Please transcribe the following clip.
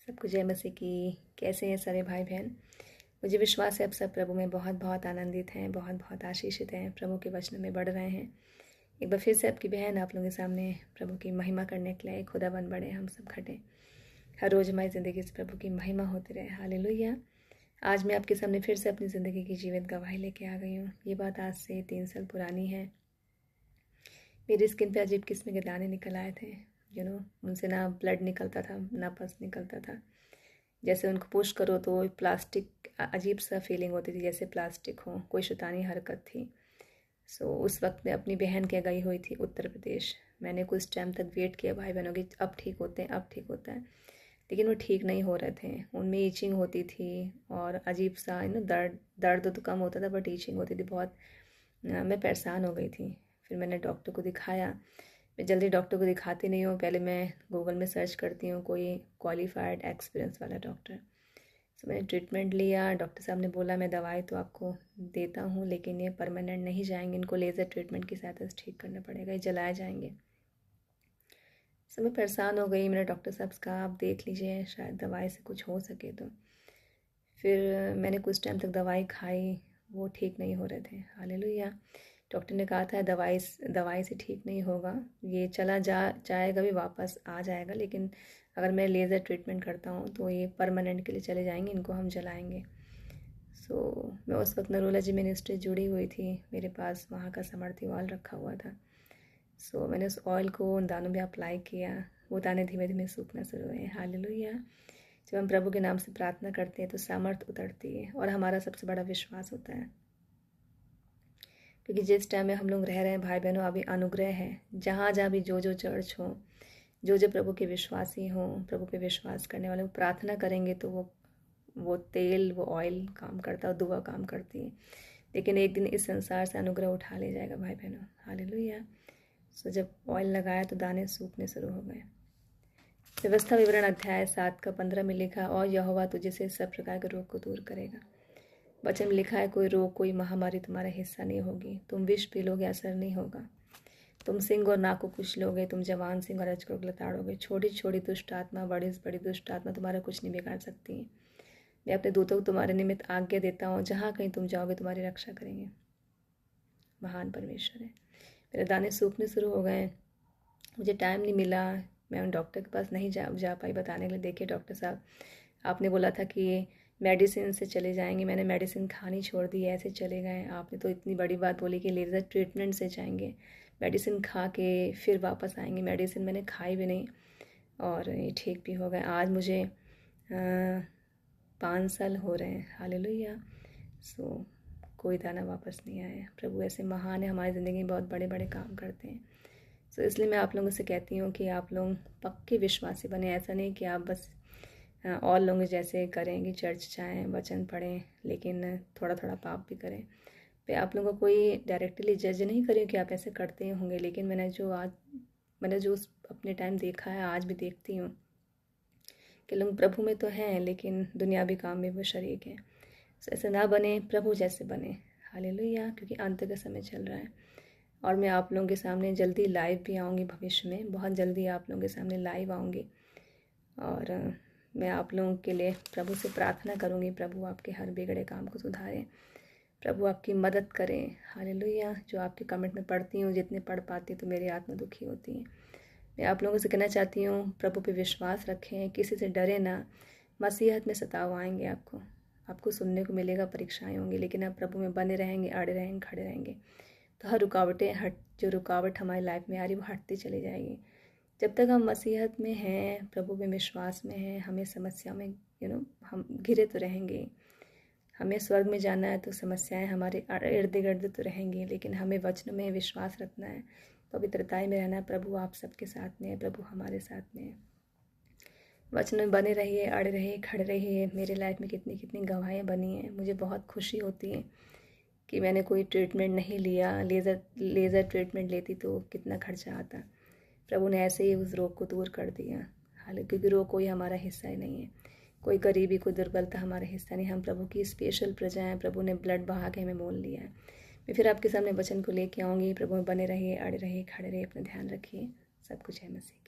सबको जय मसीह की। कैसे हैं सारे भाई बहन। मुझे विश्वास है आप सब प्रभु में बहुत बहुत आनंदित हैं, बहुत बहुत आशीषित हैं, प्रभु के वचन में बढ़ रहे हैं। एक बार फिर से आपकी बहन आप लोगों के सामने प्रभु की महिमा करने के लिए खुदाबंद बढ़े हम सब खटे। हर रोज़ हमारी ज़िंदगी से प्रभु की महिमा होती रहे। हालेलुया। आज मैं आपके सामने फिर से अपनी ज़िंदगी की जीवित गवाही लेके आ गई हूँ। ये बात आज से 3 साल पुरानी है। मेरी स्किन पे अजीब किस्म के दाने निकल आए थे। उनसे ना ब्लड निकलता था ना पस निकलता था। जैसे उनको पुश करो तो प्लास्टिक अजीब सा फीलिंग होती थी, जैसे प्लास्टिक हो, कोई शैतानी हरकत थी। उस वक्त मैं अपनी बहन के गई हुई थी उत्तर प्रदेश। मैंने कुछ टाइम तक वेट किया भाई बहनों की, अब ठीक होते हैं अब ठीक होता है, लेकिन वो ठीक नहीं हो रहे थे। उनमें ईचिंग होती थी और अजीब सा दर्द तो कम होता था, बट ईचिंग होती थी बहुत। मैं परेशान हो गई थी। फिर मैंने डॉक्टर को दिखाया। मैं जल्दी डॉक्टर को दिखाती नहीं हूँ, पहले मैं गूगल में सर्च करती हूँ कोई क्वालिफाइड एक्सपीरियंस वाला डॉक्टर। मैंने ट्रीटमेंट लिया। डॉक्टर साहब ने बोला मैं दवाई तो आपको देता हूँ, लेकिन ये परमानेंट नहीं जाएंगे, इनको लेज़र ट्रीटमेंट की सहायता से ठीक करना पड़ेगा, ये जलाए जाएंगे। मैं परेशान हो गई। मैंने डॉक्टर साहब से कहा आप देख लीजिए, शायद दवाई से कुछ हो सके तो। फिर मैंने कुछ टाइम तक दवाई खाई, वो ठीक नहीं हो रहे थे। हालेलुया। डॉक्टर ने कहा था दवाई से ठीक नहीं होगा, ये चला जाएगा भी, वापस आ जाएगा, लेकिन अगर मैं लेज़र ट्रीटमेंट करता हूँ तो ये परमानेंट के लिए चले जाएंगे, इनको हम जलाएंगे। मैं उस वक्त न्यूरोलॉजी मिनिस्ट्री जुड़ी हुई थी, मेरे पास वहाँ का समर्थी ऑयल रखा हुआ था। मैंने उस ऑयल को उन दानों में अप्लाई किया। वो दाने धीमे धीमे सूखना शुरू हुए। हालेलुया। जब हम प्रभु के नाम से प्रार्थना करते हैं तो सामर्थ उतरती है, और हमारा सबसे बड़ा विश्वास होता है, क्योंकि जिस टाइम में हम लोग रह रहे हैं भाई बहनों, अभी अनुग्रह है। जहाँ जहाँ भी जो चर्च हो, जो प्रभु के विश्वासी हों, प्रभु पे विश्वास करने वाले, वो प्रार्थना करेंगे तो वो तेल, वो ऑयल काम करता है, दुआ काम करती है। लेकिन एक दिन इस संसार से अनुग्रह उठा ले जाएगा भाई बहनों। हालेलुया। जब ऑयल लगाया तो दाने सूखने शुरू हो गए। व्यवस्था विवरण अध्याय 7 का 15 में लिखा, और यहोवा तुझे से सब प्रकार के रोग को दूर करेगा। वचन में लिखा है कोई रोग कोई महामारी तुम्हारा हिस्सा नहीं होगी। तुम विष पी लोगे, असर नहीं होगा। तुम सिंह और नाक को कुछ लोगे, तुम जवान सिंह और अजगर को लताड़ोगे। छोटी छोटी दुष्ट आत्मा, बड़ी से बड़ी दुष्ट आत्मा तुम्हारा कुछ नहीं बिगाड़ सकती है। मैं अपने दूतों को तुम्हारे निमित्त आज्ञा देता हूँ, जहाँ कहीं तुम जाओगे तुम्हारी रक्षा करेंगे। महान परमेश्वर है। मेरे दाने सूखने शुरू हो गए। मुझे टाइम नहीं मिला, मैं उन डॉक्टर के पास नहीं जा पाई बताने के लिए। देखिए डॉक्टर साहब, आपने बोला था कि मेडिसिन से चले जाएंगे, मैंने मेडिसिन खानी छोड़ दी, ऐसे चले गए। आपने तो इतनी बड़ी बात बोली कि लेज़र ट्रीटमेंट से जाएंगे, मेडिसिन खा के फिर वापस आएंगे। मेडिसिन मैंने खाई भी नहीं और ये ठीक भी हो गए। आज मुझे 5 साल हो रहे हैं। हालेलुया। कोई दाना वापस नहीं आया। प्रभु ऐसे महान है, हमारी ज़िंदगी में बहुत बड़े बड़े काम करते हैं। इसलिए मैं आप लोगों से कहती हूँ कि आप लोग पक्के विश्वासी बने। ऐसा नहीं कि आप बस और लोग जैसे करें कि चर्च जाएं, वचन पढ़ें, लेकिन थोड़ा थोड़ा पाप भी करें। मैं आप लोगों को कोई डायरेक्टली जज नहीं करी कि आप ऐसे करते होंगे, लेकिन मैंने जो अपने टाइम देखा है, आज भी देखती हूँ कि लोग प्रभु में तो हैं, लेकिन दुनियावी काम में वो शरीक हैं। ऐसे ना बने, प्रभु जैसे बने। हालेलुया। क्योंकि अंत का समय चल रहा है, और मैं आप लोगों के सामने जल्दी लाइव भी आऊँगी। भविष्य में बहुत जल्दी आप लोगों के सामने लाइव आऊँगी, और मैं आप लोगों के लिए प्रभु से प्रार्थना करूँगी, प्रभु आपके हर बिगड़े काम को सुधारें, प्रभु आपकी मदद करें। हालेलुया। जो आपके कमेंट में पढ़ती हूँ, जितने पढ़ पाती तो मेरी आत्मा दुखी होती है। मैं आप लोगों से कहना चाहती हूँ, प्रभु पे विश्वास रखें, किसी से डरे ना। मसीहत में सताव आएंगे, आपको सुनने को मिलेगा, परीक्षाएँ होंगी, लेकिन आप प्रभु में बने रहेंगे, अड़े रहेंगे, खड़े रहेंगे, तो हर जो रुकावट हमारी लाइफ में आ रही वो हटती चली जाएगी। जब तक हम मसीहत में हैं, प्रभु में विश्वास में हैं, हमें समस्या में हम घिरे तो रहेंगे। हमें स्वर्ग में जाना है तो समस्याएं हमारे इर्द गिर्द तो रहेंगी, लेकिन हमें वचन में विश्वास रखना है, पवित्रताई में रहना है। प्रभु आप सबके साथ में है, प्रभु हमारे साथ में है। वचन में बने रहिए, अड़े रहिए, खड़े रहिए। मेरे लाइफ में कितनी कितनी गवाहियाँ बनी हैं। मुझे बहुत खुशी होती है कि मैंने कोई ट्रीटमेंट नहीं लिया। लेज़र ट्रीटमेंट लेती तो कितना खर्चा आता। प्रभु ने ऐसे ही उस रोग को दूर कर दिया। हालांकि क्योंकि रोग कोई हमारा हिस्सा ही नहीं है, कोई गरीबी कोई दुर्बलता हमारा हिस्सा नहीं। हम प्रभु की स्पेशल प्रजा हैं। प्रभु ने ब्लड बहा के हमें मोल लिया है। मैं फिर आपके सामने वचन को लेके आऊँगी। प्रभु में बने रहिए, अड़े रहिए, खड़े रहिए, अपना ध्यान रखिए। सब कुछ है मसीह।